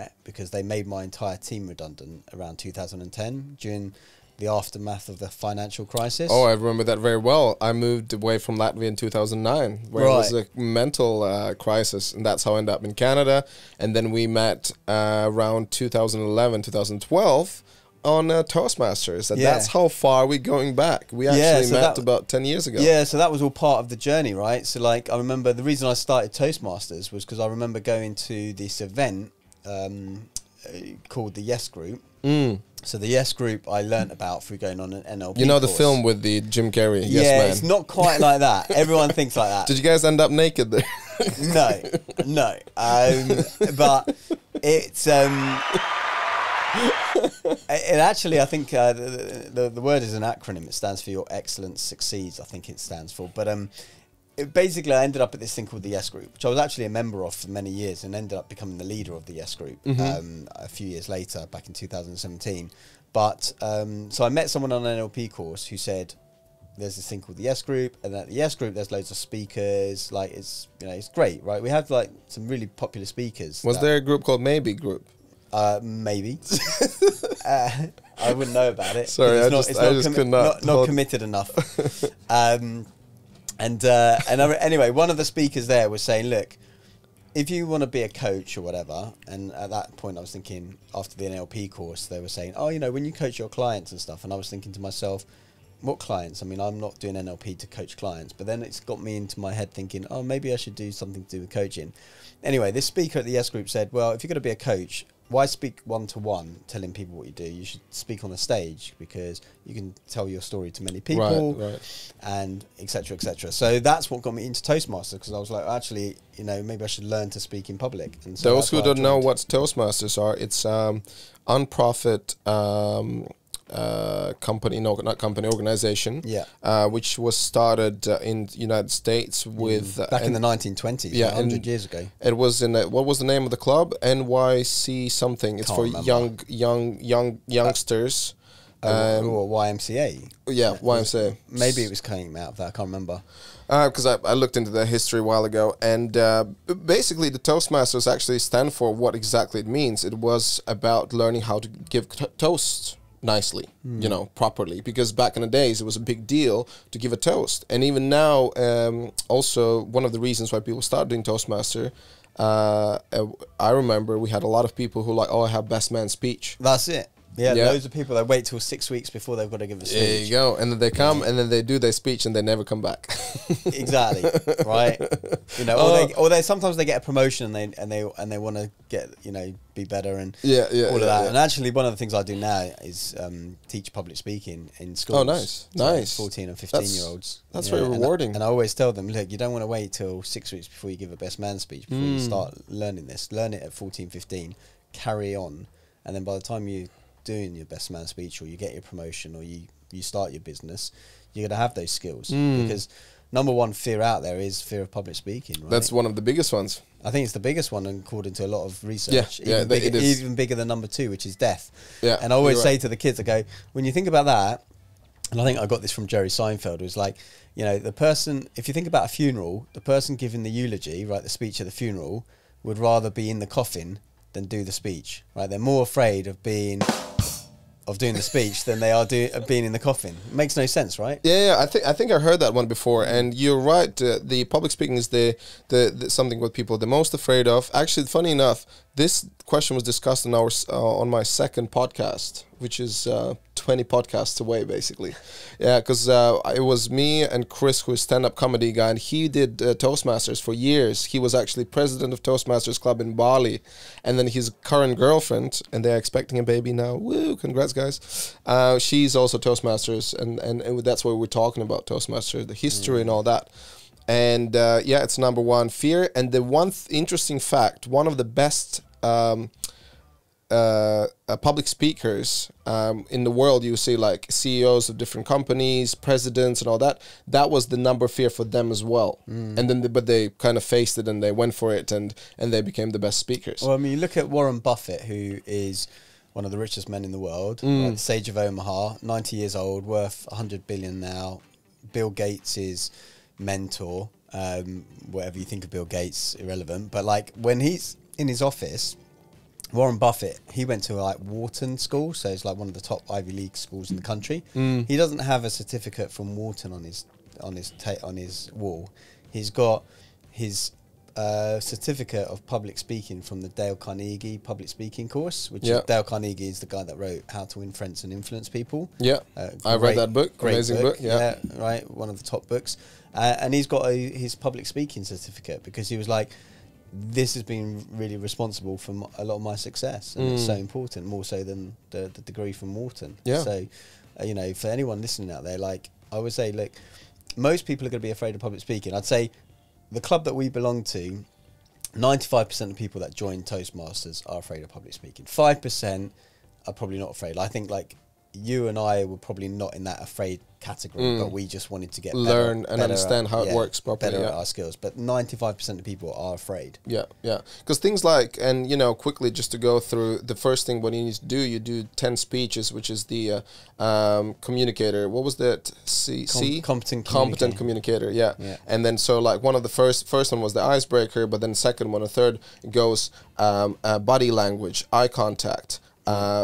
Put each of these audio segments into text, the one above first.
regret because they made my entire team redundant around 2010 during the aftermath of the financial crisis. Oh, I remember that very well. I moved away from Latvia in 2009, where it was a mental crisis, and that's how I ended up in Canada. And then we met around 2011, 2012 on Toastmasters. And that's how far we're going back. We actually met about 10 years ago. Yeah, so that was all part of the journey, right? So like, I remember the reason I started Toastmasters was because I remember going to this event called the Yes Group. So the Yes Group I learnt about through going on an NLP You know the course. film with the Jim Carrey, Yes Man? It's not quite like that. Everyone thinks like that. Did you guys end up naked there? No. But it's... it actually, I think the word is an acronym. It stands for Your Excellence Succeeds, I think it stands for. But basically, I ended up at this thing called the Yes Group, which I was actually a member of for many years and ended up becoming the leader of the Yes Group a few years later, back in 2017. But so I met someone on an NLP course who said, there's this thing called the Yes Group, and at the Yes Group, there's loads of speakers. Like, it's, you know, it's great, right? We have like some really popular speakers. Was there a group called Maybe Group? Maybe. I wouldn't know about it. Sorry, I just could not committed enough. Anyway, one of the speakers there was saying, look, if you want to be a coach or whatever, and at that point I was thinking, after the NLP course, they were saying, oh, you know, when you coach your clients and stuff, and I was thinking to myself, what clients? I mean, I'm not doing NLP to coach clients, but then it's got me into my head thinking, oh, maybe I should do something to do with coaching. Anyway, this speaker at the Yes Group said, well, if you're going to be a coach, why speak one-to-one, telling people what you do? You should speak on a stage because you can tell your story to many people, and et cetera, et cetera. So that's what got me into Toastmasters, because I was like, actually, you know, maybe I should learn to speak in public. And so those who don't know what Toastmasters are, it's unprofit company, no, not company, organization, which was started in the United States with back in the 1920s, 100 years ago. It was in what was the name of the club? NYC something. It's for youngsters. Or YMCA. Yeah, YMCA. Maybe it was coming out of that. I can't remember. Because I looked into the history a while ago, and basically the Toastmasters actually stand for what exactly it means. It was about learning how to give toasts nicely, you know, properly, because back in the days it was a big deal to give a toast. And even now, also one of the reasons why people started doing Toastmaster, I remember we had a lot of people who like, oh, I have best man speech. That's it. Yeah, loads of people that wait till 6 weeks before they've got to give a speech. There you go. And then they come and then they do their speech and they never come back. Exactly. Right. You know, or they sometimes they get a promotion and they want to get, you know, be better and all of that. And actually one of the things I do now is teach public speaking in schools. Oh, nice. Nice. 14 and 15-year-olds. That's very rewarding. And I always tell them, look, you don't want to wait till 6 weeks before you give a best man speech before you start learning this. Learn it at 14, 15, carry on. And then by the time you doing your best man speech, or you get your promotion, or you start your business, you're going to have those skills. Because number one fear out there is fear of public speaking, right? That's one of the biggest ones. I think it's the biggest one according to a lot of research. It is. Even bigger than number two, which is death. Yeah, and I always say to the kids, I go, when you think about that, and I think I got this from Jerry Seinfeld, it was like, you know, the person, if you think about a funeral, the person giving the eulogy, right, the speech at the funeral, would rather be in the coffin than do the speech, right? They're more afraid of doing the speech than they are of being in the coffin. It makes no sense, right? Yeah, I think I heard that one before, and you're right. The public speaking is the something what people are the most afraid of. Actually, funny enough, this question was discussed in on my second podcast, which is 20 podcasts away, basically. Yeah, because it was me and Chris, who is a stand-up comedy guy, and he did Toastmasters for years. He was actually president of Toastmasters Club in Bali, and then his current girlfriend, and they're expecting a baby now. Woo, congrats, guys. She's also Toastmasters, and that's what we're talking about, Toastmasters, the history and all that. And yeah, it's number one, fear. And the one interesting fact, one of the best public speakers in the world, you see like CEOs of different companies, presidents and all that, that was the number fear for them as well. And then but they kind of faced it and they went for it, and they became the best speakers. Well, I mean, you look at Warren Buffett, who is one of the richest men in the world, right? The Sage of Omaha, 90 years old, worth 100 billion now. Bill Gates' mentor, whatever you think of Bill Gates, irrelevant. But like when he's in his office, Warren Buffett, he went to like Wharton School, so it's like one of the top Ivy League schools in the country. He doesn't have a certificate from Wharton on his wall. He's got his certificate of public speaking from the Dale Carnegie public speaking course, which is, Dale Carnegie is the guy that wrote How to Win Friends and Influence People. I read that book. Amazing book. Right, one of the top books. And he's got his public speaking certificate because he was like, this has been really responsible for a lot of my success, and it's so important, more so than the degree from Wharton. So you know, for anyone listening out there, like I would say, look, most people are going to be afraid of public speaking. I'd say the club that we belong to, 95% of people that join Toastmasters are afraid of public speaking. 5% are probably not afraid. I think like you and I were probably not in that afraid category, but we just wanted to get learn and understand how it works properly, better at our skills. But 95% of people are afraid. Because things like, and you know, quickly just to go through the first thing, what you need to do, you do 10 speeches, which is the communicator. What was that? Competent communicator. And then so like one of the first one was the icebreaker, but then second one, a third goes body language, eye contact,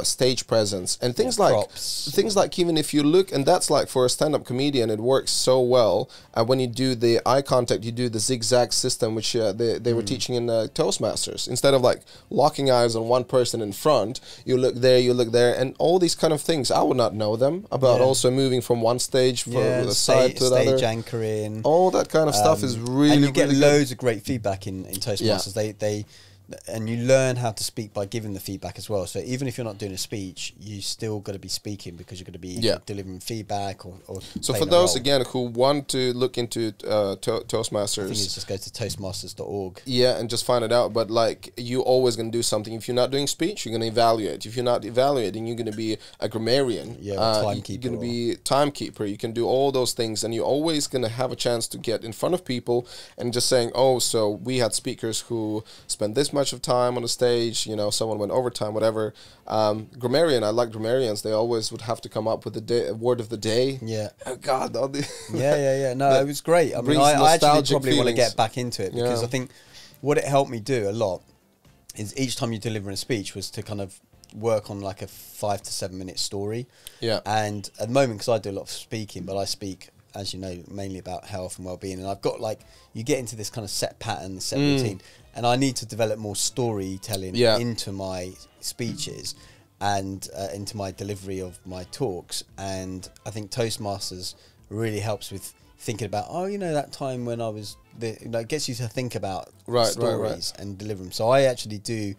stage presence, and things like even if you look, and that's like for a stand-up comedian, it works so well. When you do the eye contact, you do the zigzag system, which they were teaching in Toastmasters. Instead of like locking eyes on one person in front, you look there, and all these kind of things. I would not know them about. Also moving from one stage from the side to the other, stage anchoring, all that kind of stuff is really, and you get really loads of great feedback in Toastmasters. And you learn how to speak by giving the feedback as well. So even if you're not doing a speech, you still got to be speaking because you're going to be delivering feedback or so for those again who want to look into Toastmasters, I think it's just go to toastmasters.org. And just find it out. But like, you always going to do something. If you're not doing speech, you're going to evaluate. If you're not evaluating, you're going to be a grammarian. Timekeeper. You're going to be timekeeper. You can do all those things, and you're always going to have a chance to get in front of people and just saying, oh, so we had speakers who spent this much of time on the stage, you know, someone went overtime, whatever. Grammarian, I like grammarians. They always would have to come up with a word of the day. Oh God, No, it was great. I mean, I actually probably want to get back into it because I think what it helped me do a lot is each time you deliver a speech was to kind of work on like a 5 to 7 minute story. And at the moment, because I do a lot of speaking, but I speak, as you know, mainly about health and well-being, and I've got like, you get into this kind of set pattern, set routine, and I need to develop more storytelling into my speeches and into my delivery of my talks. And I think Toastmasters really helps with thinking about, oh, you know, that time when I was, it gets you to think about stories and deliver them. So I actually do,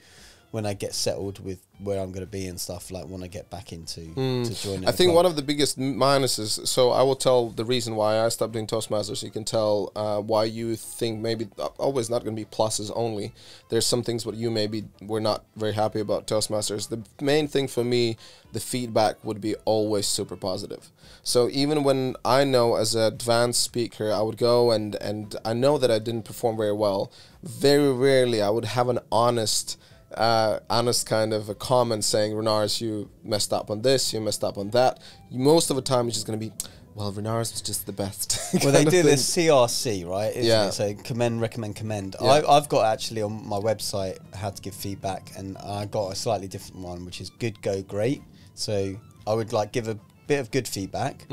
when I get settled with where I'm going to be and stuff, like when I get back into to join. I think one of the biggest minuses, so I will tell the reason why I stopped doing Toastmasters, so you can tell why you think maybe always not going to be pluses only. There's some things what you maybe were not very happy about Toastmasters. The main thing for me, the feedback would be always super positive. So even when I know as an advanced speaker, I would go and I know that I didn't perform very well, very rarely I would have an honest kind of a comment saying, Renars, you messed up on this, you messed up on that. Most of the time it's just going to be, well, Renars was just the best. Well, they do this CRC, right? Isn't it? So commend, recommend, commend. I've got actually on my website how to give feedback, and I got a slightly different one, which is good, go, great. So I would like give a bit of good feedback.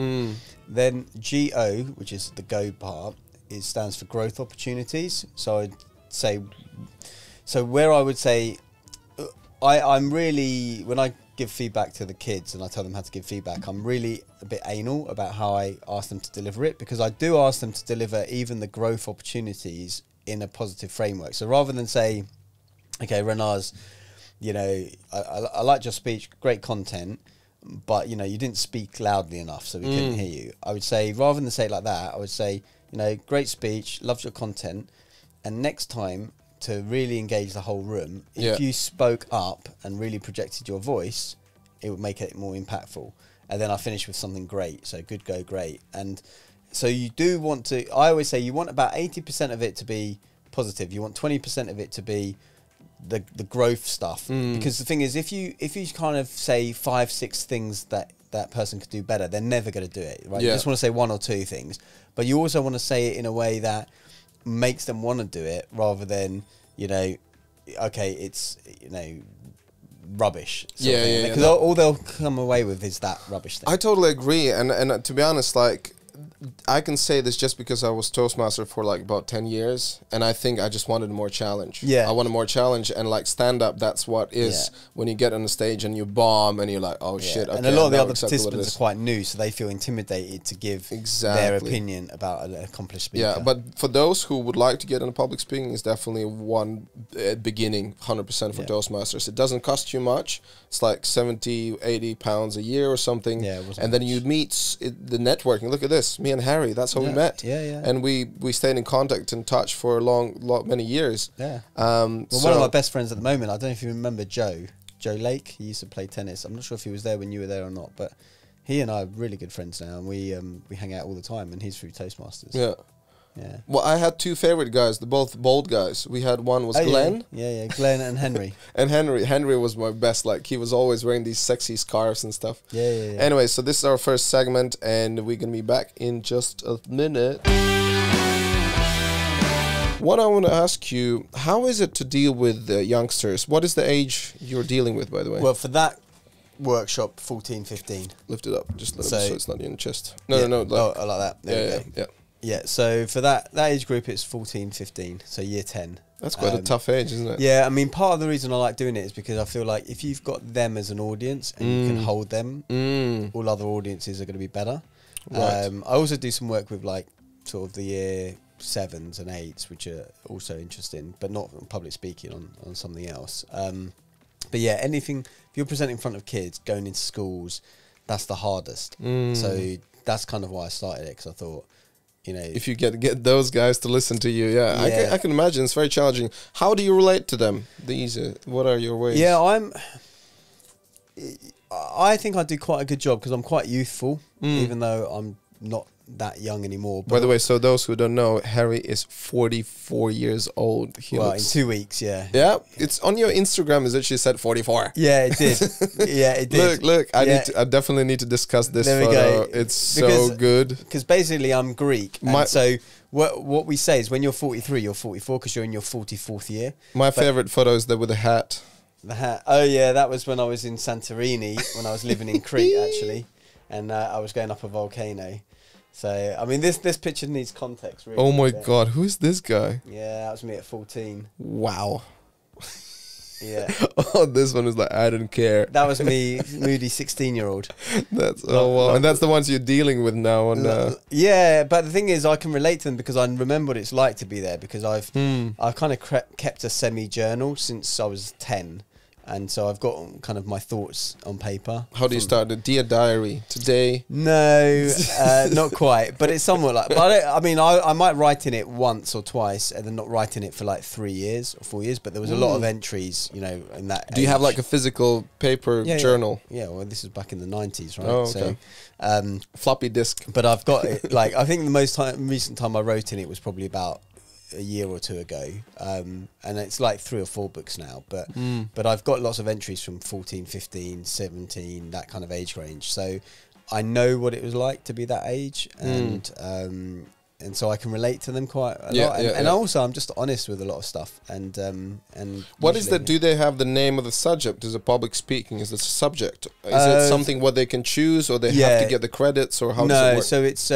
Then GO, which is the go part, it stands for growth opportunities. So I'd say, so where I would say, I'm really, when I give feedback to the kids and I tell them how to give feedback, I'm really a bit anal about how I ask them to deliver it, because I do ask them to deliver even the growth opportunities in a positive framework. So rather than say, okay, Renars, you know, I liked your speech, great content, but, you know, you didn't speak loudly enough, so we couldn't hear you. I would say, rather than say it like that, I would say, you know, great speech, loved your content, and next time, to really engage the whole room, if you spoke up and really projected your voice, it would make it more impactful. And then I finish with something great. So good, go, great. And so you do want to, I always say you want about 80% of it to be positive. You want 20% of it to be the growth stuff. Because the thing is, if you kind of say 5, 6 things that person could do better, they're never going to do it, right? You just want to say 1 or 2 things, but you also want to say it in a way that makes them want to do it, rather than, you know, okay, it's, you know, rubbish. Yeah. Because all they'll come away with is that rubbish thing. I totally agree, and to be honest, like, I can say this just because I was Toastmaster for like about 10 years, and I think I just wanted more challenge. Yeah. I wanted more challenge, and like stand up, that's what is when you get on the stage and you bomb and you're like, oh shit. Okay, and a lot of the other exactly participants are quite new, so they feel intimidated to give their opinion about an accomplished speaker. Yeah, but for those who would like to get into public speaking, it's definitely one beginning 100% for Toastmasters. It doesn't cost you much. It's like 70, 80 pounds a year or something. Yeah, it wasn't and then much. you meet the networking. Look at this, me and Harry. That's how we met. Yeah. And we stayed in contact and touch for many years. Yeah. Well, one of my best friends at the moment, I don't know if you remember Joe Lake. He used to play tennis. I'm not sure if he was there when you were there or not, but he and I are really good friends now, and we hang out all the time, and he's through Toastmasters. Yeah. Yeah. Well, I had two favorite guys. They're both bold guys. We had one was Glenn. Yeah, Glenn and Henry. And Henry was my best. Like, he was always wearing these sexy scarves and stuff. Yeah. Anyway, so this is our first segment, and we're gonna be back in just a minute. What I want to ask you, how is it to deal with youngsters? What is the age you're dealing with, by the way? Well, for that workshop, 14, 15. Lift it up, just so it's not in your chest. No. Like, I like that. There we go. Yeah, so for that age group, it's 14, 15, so year 10. That's quite a tough age, isn't it? Yeah, I mean, part of the reason I like doing it is because I feel like if you've got them as an audience and you can hold them, all other audiences are going to be better. Right. I also do some work with like sort of the year 7s and 8s, which are also interesting, but not public speaking on something else. But yeah, anything, if you're presenting in front of kids, going into schools, that's the hardest. So that's kind of why I started it, because I thought, you know, if you get those guys to listen to you, I can imagine it's very challenging. How do you relate to them? What are your ways? Yeah, I think I do quite a good job because I'm quite youthful, even though I'm not that young anymore. By the way, so those who don't know, Harry is 44 years old. In 2 weeks, yeah. Yeah, it's on your Instagram. It actually said 44. Yeah, it did. Yeah, it did. Look. I definitely need to discuss this photo. Go. It's so good. Because basically, I'm Greek, and so what we say is when you're 43, you're 44 because you're in your 44th year. My favorite photo is with the hat. The hat. Oh yeah, that was when I was in Santorini when I was living in Crete actually, and I was going up a volcano. So, I mean, this picture needs context, really. Oh my God, who is this guy? Yeah, that was me at 14. Wow. Yeah. Oh, this one is like, I don't care. That was me, moody 16-year-old. That's, wow. And that's the ones you're dealing with now. Yeah, but the thing is, I can relate to them because I remember what it's like to be there, because I've kind of kept a semi-journal since I was 10. And so I've got kind of my thoughts on paper. How do you start? A dear diary today? No, not quite. But it's somewhat like. But I might write in it once or twice, and then not write in it for like 3 years or 4 years. But there was a lot of entries, you know, in that. Do you have like a physical paper journal? Yeah. Well, this was back in the 90s, right? Oh, okay. So, floppy disk. But I've got it. Like, I think the most recent time I wrote in it was probably about a year or two ago, and it's like 3 or 4 books now, but I've got lots of entries from 14, 15, 17, that kind of age range, so I know what it was like to be that age, and so I can relate to them quite a lot, and also I'm just honest with a lot of stuff, and what is that? Do they have the name of the subject? Is it public speaking? Is it a subject? Is it something what they can choose, or they have to get the credits, or how does it work? So it's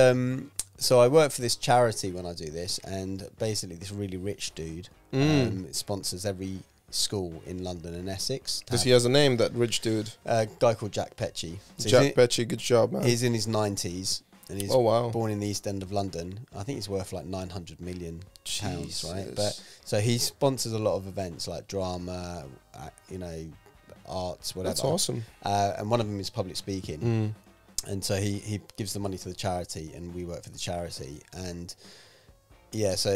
so I work for this charity when I do this, and basically this really rich dude sponsors every school in London and Essex. Does he has a name, that rich dude? A guy called Jack Petchy. So Jack Petchy, good job, man. He's in his 90s, and he's born in the East End of London. I think he's worth like 900 million pounds, right? But so he sponsors a lot of events like drama, you know, arts, whatever. That's awesome. And one of them is public speaking. And so he gives the money to the charity, and we work for the charity. And yeah, so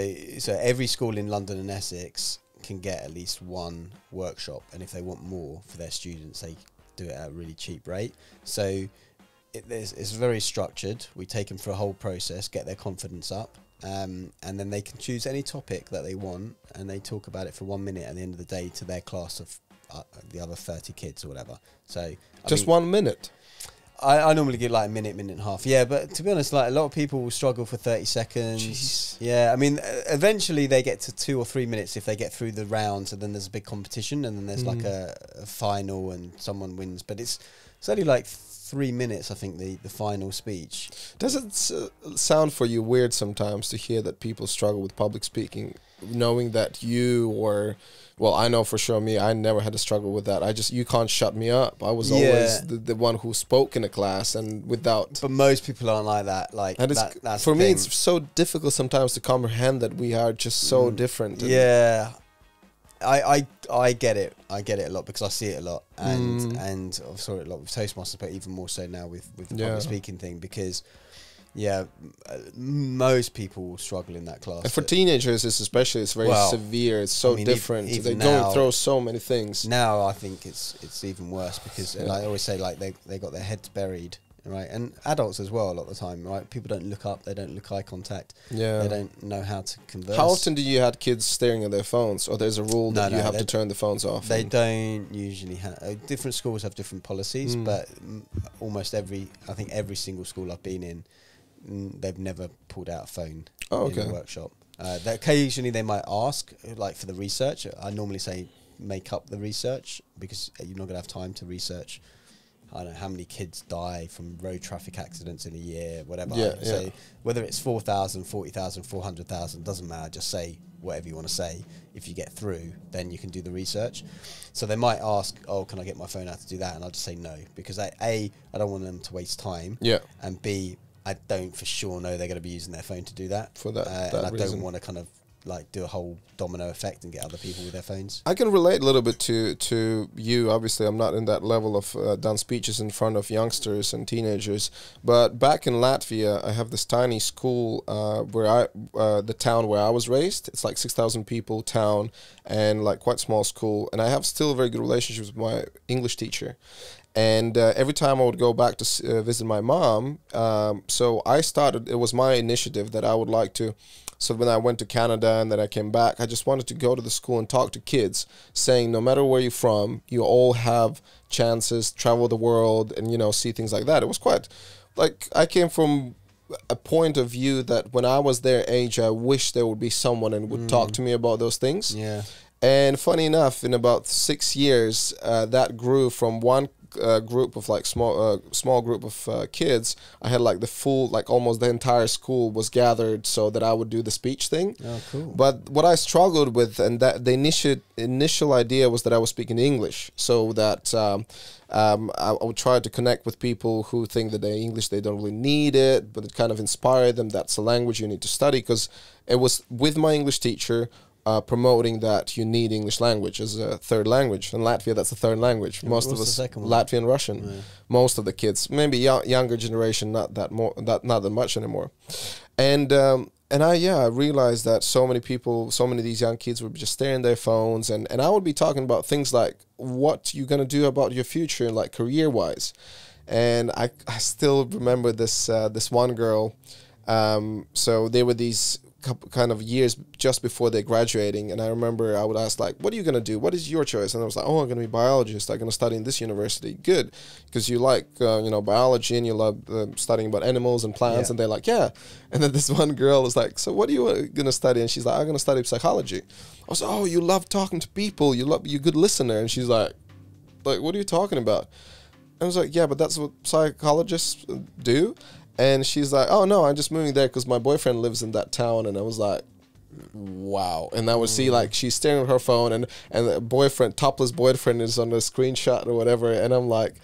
every school in London and Essex can get at least one workshop, and if they want more for their students, they do it at a really cheap rate. So it's very structured. We take them through a whole process, get their confidence up, and then they can choose any topic that they want, and they talk about it for 1 minute at the end of the day to their class of the other 30 kids or whatever. So just 1 minute. I normally get like a minute and a half. Yeah, but to be honest, like a lot of people will struggle for 30 seconds. Jeez. Yeah, I mean, eventually they get to 2 or 3 minutes if they get through the rounds, and then there's a big competition, and then there's like a final, and someone wins. But it's only like 3 minutes, I think, the final speech. Does it sound for you weird sometimes to hear that people struggle with public speaking, knowing that you or... Well, I know for sure me, I never had to struggle with that. You can't shut me up. I was always the one who spoke in a class and without... But most people aren't like that. Like, that's for me, it's so difficult sometimes to comprehend that we are just so different. Yeah. I get it. I get it a lot because I see it a lot. And I've saw it a lot with Toastmasters, but even more so now with the public speaking thing, because... Yeah, most people struggle in that class. And for teenagers, it's very severe. It's so different. They go through so many things. Now I think it's even worse because and I always say, like, they got their heads buried, right? And adults as well a lot of the time, right? People don't look up. They don't look eye contact. Yeah. They don't know how to converse. How often do you have kids staring at their phones? Or there's a rule that you have to turn the phones off? They don't usually have... different schools have different policies, but almost I think every single school I've been in, they've never pulled out a phone in the workshop. Occasionally they might ask, like for the research. I normally say make up the research because you're not going to have time to research. I don't know how many kids die from road traffic accidents in a year, whatever. So whether it's 4,000, 40,000, 400,000, doesn't matter. Just say whatever you want to say. If you get through, then you can do the research. So they might ask, oh, can I get my phone out to do that? And I'll just say no, because I don't want them to waste time. Yeah. And B, I don't for sure know they're going to be using their phone to do that. For that and I reason. don't want to kind of like do a whole domino effect and get other people with their phones. I can relate a little bit to you. Obviously, I'm not in that level of done speeches in front of youngsters and teenagers. But back in Latvia, I have this tiny school the town where I was raised. It's like 6,000 people town and like quite small school. And I have still very good relationships with my English teacher. And every time I would go back to visit my mom, so I started, it was my initiative that I would like to, so when I went to Canada and then I came back, I just wanted to go to the school and talk to kids, saying no matter where you're from, you all have chances, travel the world and, you know, see things like that. It was quite, like, I came from a point of view that when I was their age, I wish there would be someone and would talk to me about those things. Yeah. And funny enough, in about 6 years, that grew from one group of like small group of kids. I had like the full, like almost the entire school was gathered so that I would do the speech thing. Oh, cool. But what I struggled with, and that the initial idea was that I was speaking English, so that I would try to connect with people who think that they don't really need it, but it kind of inspired them. That's a language you need to study, because it was with my English teacher promoting that you need English language as a third language. In Latvia, that's the third language. Yeah, most of us, Latvian, Russian. Yeah. Most of the kids, maybe younger generation, not that much anymore. And I realized that so many of these young kids would be just staring at their phones, and I would be talking about things like what you're gonna do about your future, like career-wise. And I still remember this one girl. So there were these kind of years just before they're graduating, and I remember I would ask, like, what are you going to do? What is your choice? And I was like, oh, I'm going to be a biologist. I'm going to study in this university. Good, because you like biology and you love studying about animals and plants. And they're like, yeah. And then this one girl was like, so what are you going to study? And she's like, I'm going to study psychology. I was like, oh, you love talking to people, you're a good listener. And she's like, what are you talking about? And I was like, yeah, but that's what psychologists do. And she's like, oh, no, I'm just moving there because my boyfriend lives in that town. And I was like, wow. And I would see, like, she's staring at her phone and the topless boyfriend is on the screenshot or whatever. And I'm like,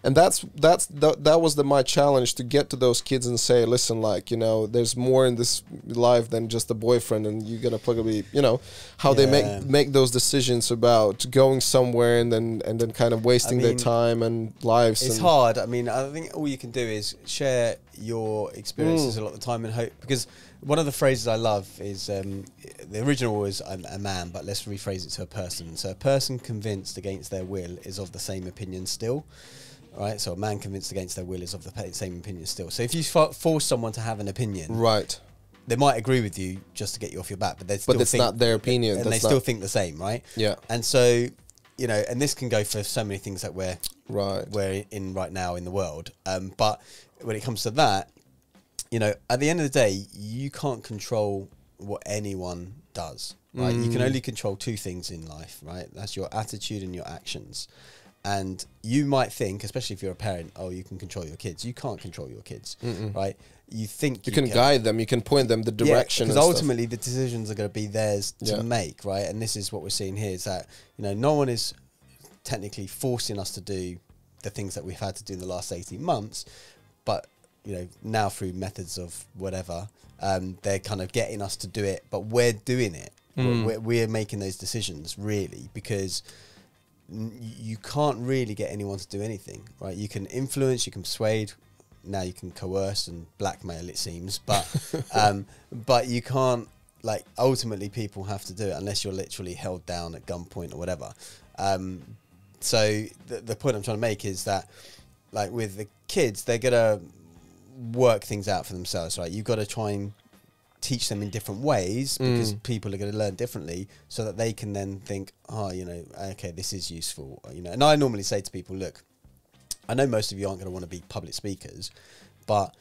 and that was my challenge, to get to those kids and say, listen, like, there's more in this life than just the boyfriend, and you're gonna probably, how they make those decisions about going somewhere and then kind of wasting their time and lives. It's hard. I mean, I think all you can do is share your experiences a lot of the time and hope, because one of the phrases I love is the original was a man, but let's rephrase it to a person. So a person convinced against their will is of the same opinion still. Right, so a man convinced against their will is of the same opinion still. So if you force someone to have an opinion, right, they might agree with you just to get you off your back, but they still it's not their opinion, and they still think the same, right? Yeah. And so, and this can go for so many things, that where we're in right now in the world. But when it comes to that, you know, at the end of the day, you can't control what anyone does, right? You can only control two things in life, right? That's your attitude and your actions. And you might think, especially if you're a parent, oh, you can control your kids. You can't control your kids, right? You think you can guide them, you can point them the direction. Because ultimately the decisions are going to be theirs to make, right? And this is what we're seeing here, is that, you know, no one is technically forcing us to do the things that we've had to do in the last 18 months, but, you know, now through methods of whatever, they're kind of getting us to do it, but we're doing it. We're making those decisions, really, because you can't really get anyone to do anything, right? You can influence, you can persuade, now you can coerce and blackmail, it seems, but but you can't, like, ultimately people have to do it unless you're literally held down at gunpoint or whatever. So the point I'm trying to make is that, like, with the kids, they're gonna work things out for themselves, right? You've got to try and teach them in different ways, because people are going to learn differently, so that they can then think, oh, you know, okay, this is useful, you know. And I normally say to people, look, I know most of you aren't going to want to be public speakers, but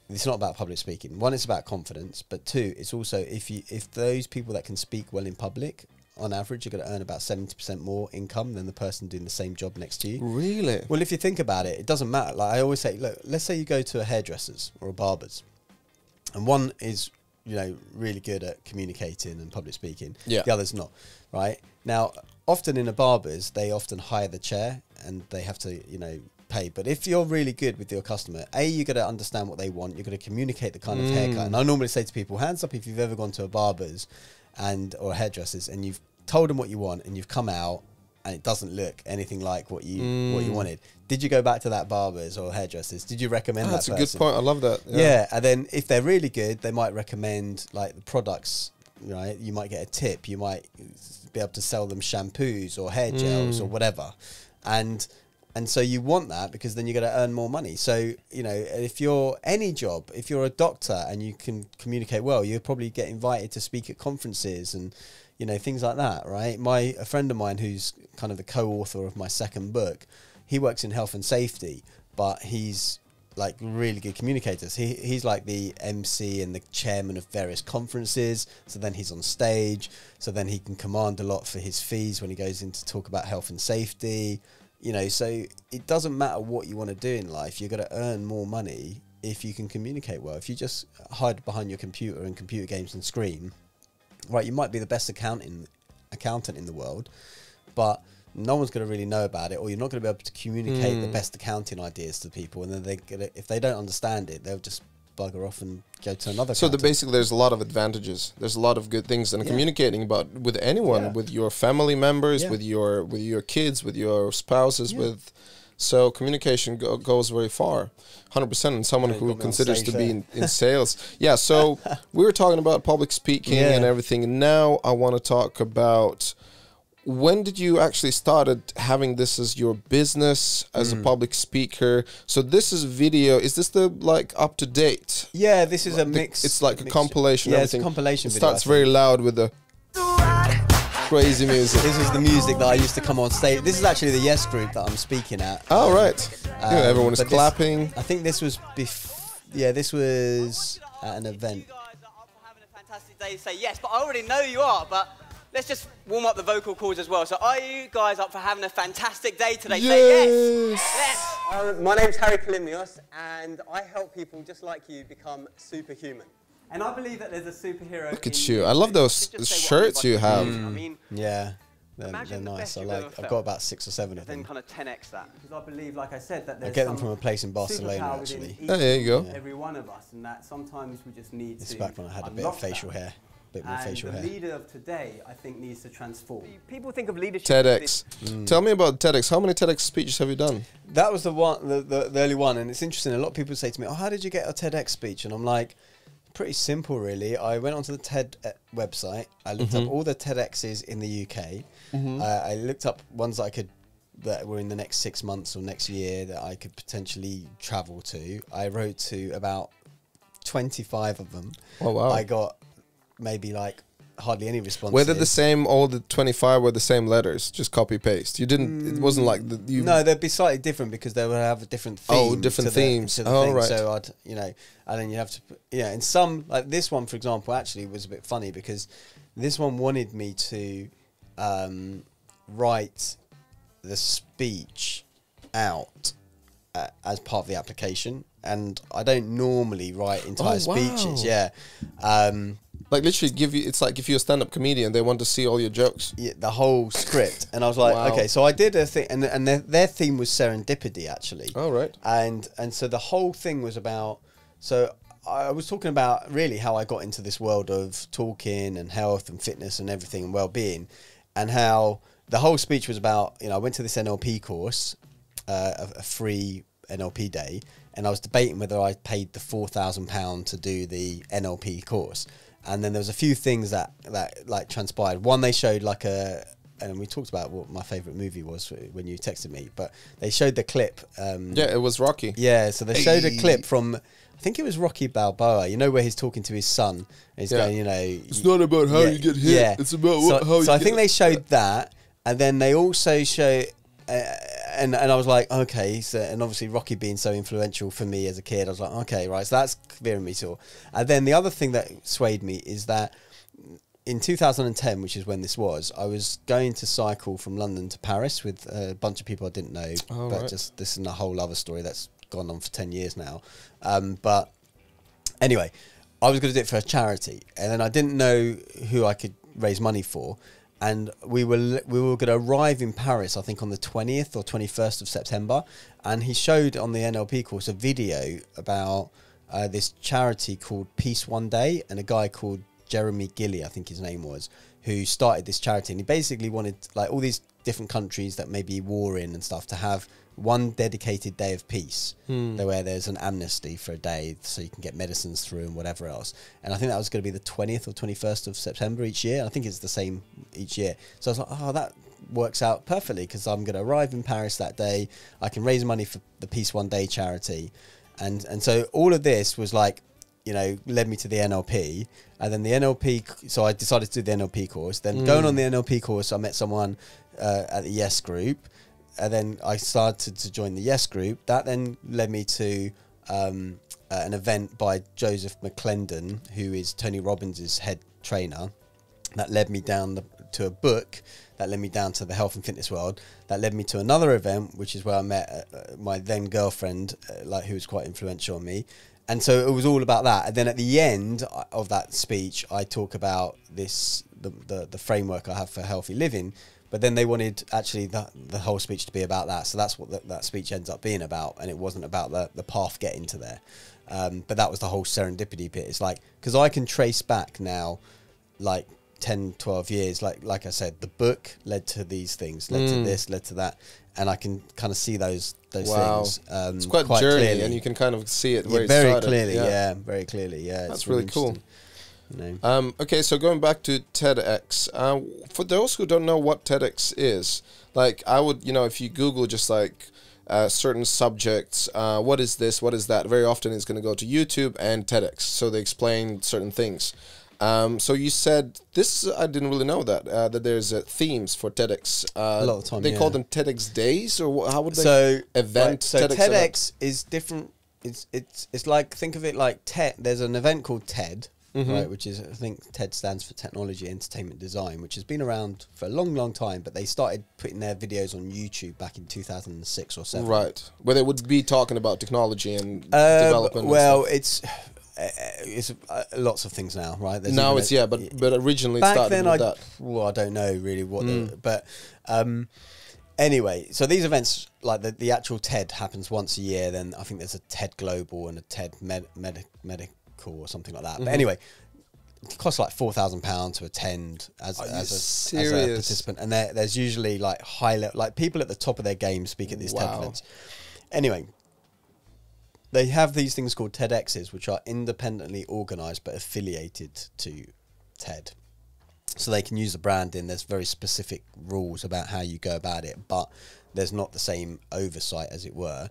it's not about public speaking. One, it's about confidence, but two, it's also if those people that can speak well in public, on average, you're going to earn about 70% more income than the person doing the same job next to you. Really? Well, if you think about it, it doesn't matter. Like I always say, look, let's say you go to a hairdresser's or a barber's, and one is, you know, really good at communicating and public speaking. Yeah. The other's not, right? Now, often in a barber's, they often hire the chair and they have to, you know, pay. But if you're really good with your customer, you're going to understand what they want. You're going to communicate the kind of haircut. And I normally say to people, hands up if you've ever gone to a barber's or a hairdresser's and you've told them what you want and you've come out and it doesn't look anything like what you wanted. Did you go back to that barber's or hairdresser's? Did you recommend that person? That's a good point. I love that. Yeah. And then if they're really good, they might recommend, like, the products, right? You might get a tip. You might be able to sell them shampoos or hair gels or whatever. And so you want that, because then you're going to earn more money. So, you know, if you're any job, if you're a doctor and you can communicate well, you'll probably get invited to speak at conferences and, you know, things like that, right? A friend of mine who's kind of the co-author of my second book, he works in health and safety, but he's like really good communicators. He's like the MC and the chairman of various conferences. So then he's on stage. So then he can command a lot for his fees when he goes in to talk about health and safety. You know, so it doesn't matter what you want to do in life. You're going to earn more money if you can communicate well. If you just hide behind your computer and computer games and scream, right, you might be the best accountant in the world, but no one's going to really know about it, or you're not going to be able to communicate the best accounting ideas to people. And then if they don't understand it, they'll just bugger off and go to another. So basically, there's a lot of advantages. There's a lot of good things, and communicating about with anyone, with your family members, with your kids, with your spouses, so communication goes very far, 100%. And someone who considers to be in sales, So we were talking about public speaking and everything. And now I want to talk about, when did you actually started having this as your business as a public speaker? So this is video. Is this the, like, up to date? Yeah, this is a mix. It's like a compilation. Yeah, it's a compilation video. It starts very loud with the crazy music. This is the music that I used to come on stage. This is actually the Yes group that I'm speaking at. Oh, right. Everyone is clapping. I think this was this was at an event. You guys are up for having a fantastic day, say yes, but I already know you are, but let's just warm up the vocal cords as well. So are you guys up for having a fantastic day today? Yes. Say yes. Yes. My name's Kalymnios, and I help people just like you become superhuman. And I believe that there's a superhero. Look at you. I love those shirts you have. I mean, yeah. They're nice. I've got about 6 or 7 of them. Then kind of 10x that. Because I believe, like I said, that there's I get them from a place in Barcelona, actually. Oh, there you go. Every one of us, and that sometimes we just need to. This is back when I had a bit of facial hair. Bit more facial hair. The leader of today, I think, needs to transform. People think of leadership. TEDx. Tell me about TEDx. How many TEDx speeches have you done? That was the one, the early one, and it's interesting. A lot of people say to me, "Oh, how did you get a TEDx speech?" And I'm like, pretty simple, really. I went onto the TED website. I looked up all the TEDx's in the UK. I looked up ones that were in the next 6 months or next year that I could potentially travel to. I wrote to about 25 of them. Oh, wow. I got maybe like hardly any responses. Were they the same? All the 25 were the same letters, just copy paste. You didn't. It wasn't like you. No, they'd be slightly different because they would have a different theme. Oh, different themes. To the Oh, thing. right. So I'd, you know, and then you have to, and some like this one, for example, actually was a bit funny because this one wanted me to write the speech out as part of the application, and I don't normally write entire speeches. Yeah. Like literally give you, it's like if you're a stand-up comedian, they want to see all your jokes. Yeah, the whole script. And I was like, Wow. okay, so I did a thing, and their theme was serendipity, actually. Oh, right. And so the whole thing was about, so I was talking about really how I got into this world of talking and health and fitness and everything and well-being, and how the whole speech was about, I went to this NLP course, a free NLP day, and I was debating whether I paid the £4,000 to do the NLP course. And then there was a few things that like transpired. One, they showed like and we talked about what my favourite movie was when you texted me, but they showed the clip. Yeah, it was Rocky. Yeah, so they showed a clip from, I think it was Rocky Balboa, where he's talking to his son, and he's going, It's not about how you get hit, yeah. it's about how you So I think they showed that, and then they also show... and I was like, okay, so, and obviously Rocky being so influential for me as a kid, I was like, okay, right, so that's veering me to. And then the other thing that swayed me is that in 2010, which is when this was, I was going to cycle from London to Paris with a bunch of people I didn't know, but just this is a whole other story that's gone on for 10 years now. But anyway, I was going to do it for a charity, and then I didn't know who I could raise money for. And we were going to arrive in Paris, I think, on the 20th or 21st of September. And he showed on the NLP course a video about this charity called Peace One Day, and a guy called Jeremy Gilly, I think his name was, who started this charity. And he basically wanted like all these different countries that may be war in and stuff to have one dedicated day of peace, where there's an amnesty for a day so you can get medicines through and whatever else. And I think that was going to be the 20th or 21st of September each year. I think it's the same each year. So I was like, oh, that works out perfectly because I'm going to arrive in Paris that day. I can raise money for the Peace One Day charity. And so all of this was like, led me to the NLP. And then the NLP, so I decided to do the NLP course. Then going on the NLP course, I met someone at the Yes Group. And then I started to join the Yes Group. That then led me to an event by Joseph McClendon, who is Tony Robbins' head trainer. That led me down to a book. That led me down to the health and fitness world. That led me to another event, which is where I met my then girlfriend, who was quite influential on me. And so it was all about that. And then at the end of that speech, I talk about the framework I have for healthy living. But then they wanted actually the whole speech to be about that. So that's what that speech ends up being about. And it wasn't about the path getting to there. But that was the whole serendipity bit. It's like, because I can trace back now, like 10, 12 years. Like I said, the book led to these things, led to this, led to that. And I can kind of see those things. It's quite journey, clearly. And you can kind of see it where very started. Clearly, very clearly. Yeah, that's really cool. No. Okay, so going back to TEDx, for those who don't know what TEDx is, like I would, if you Google just like certain subjects, what is this, what is that, very often it's going to go to YouTube and TEDx, so they explain certain things. So you said this, I didn't really know that there's themes for TEDx. A lot of time, they call them TEDx days, or how would they event? So TEDx is different. It's like, think of it like TED. There's an event called TED. Right, which is, I think TED stands for Technology, Entertainment, Design, which has been around for a long, long time, but they started putting their videos on YouTube back in 2006 or 7. Right, where they would be talking about technology and development. Well, it's lots of things now, right? There's now it's but originally back started then with that. Well, I don't know really what, but anyway, so these events, like the actual TED happens once a year. Then I think there's a TED Global and a TED Medical or something like that. But anyway, it costs like £4,000 to attend as a participant, and there's usually like high level, like people at the top of their game speak at these TED events. Anyway, they have these things called TEDx's, which are independently organised but affiliated to TED, so they can use the branding. There's very specific rules about how you go about it, but there's not the same oversight, as it were,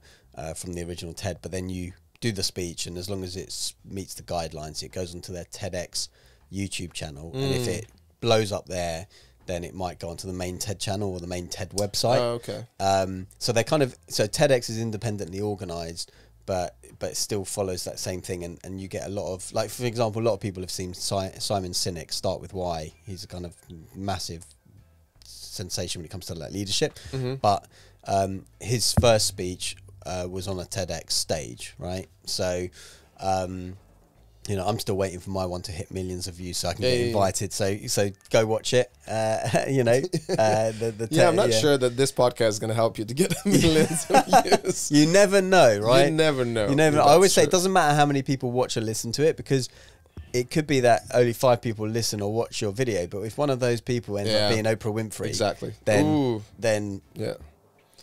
from the original TED. But then you do the speech, and as long as it meets the guidelines, it goes onto their TEDx YouTube channel, and if it blows up there, then it might go onto the main TED channel or the main TED website. Oh, okay. So they kind of, so TEDx is independently organized, but it still follows that same thing, and you get a lot of, like, for example, a lot of people have seen Simon Sinek, Start With Why. He's a kind of massive sensation when it comes to like leadership, but his first speech was on a TEDx stage, right? So you know, I'm still waiting for my one to hit millions of views so I can get invited. So go watch it. You know, I'm not sure that this podcast is going to help you to get millions of views. You never know, right? You never know. You never know. I always say it doesn't matter how many people watch or listen to it, because it could be that only 5 people listen or watch your video, but if one of those people ends up being Oprah Winfrey, exactly, then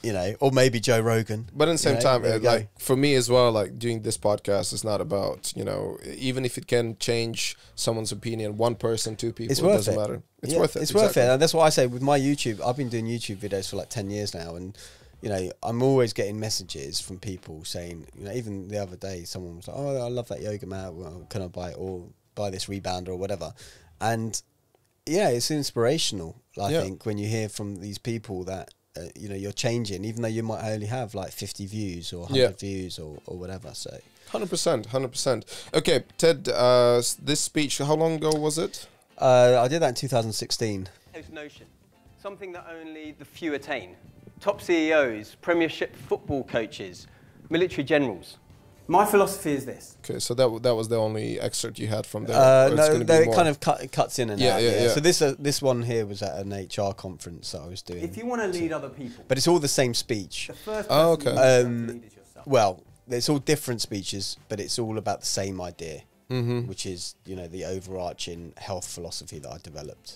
you know, or maybe Joe Rogan. But at the same time, like for me as well, like doing this podcast is not about, you know, even if it can change someone's opinion, 1 person, 2 people, it doesn't matter. It's worth it. It's worth it. And that's why I say with my YouTube, I've been doing YouTube videos for like 10 years now, and you know, I'm always getting messages from people saying, you know, even the other day, someone was like, "Oh, I love that yoga mat. Well, can I buy it, or buy this rebounder or whatever?" And yeah, it's inspirational. I think when you hear from these people that you know, you're changing, even though you might only have like 50 views or 100 views or whatever. So 100%. Okay, Ted, this speech, how long ago was it? I did that in 2016. Notion, something that only the few attain. Top CEOs, Premiership football coaches, military generals. My philosophy is this. Okay, so that was the only excerpt you had from there. No, it kind of cuts in and out. Yeah. So this one here was at an HR conference that I was doing. If you want to lead other people, but it's all the same speech. The first person you have to lead is yourself. Well, it's all different speeches, but it's all about the same idea, which is, you know, the overarching health philosophy that I developed.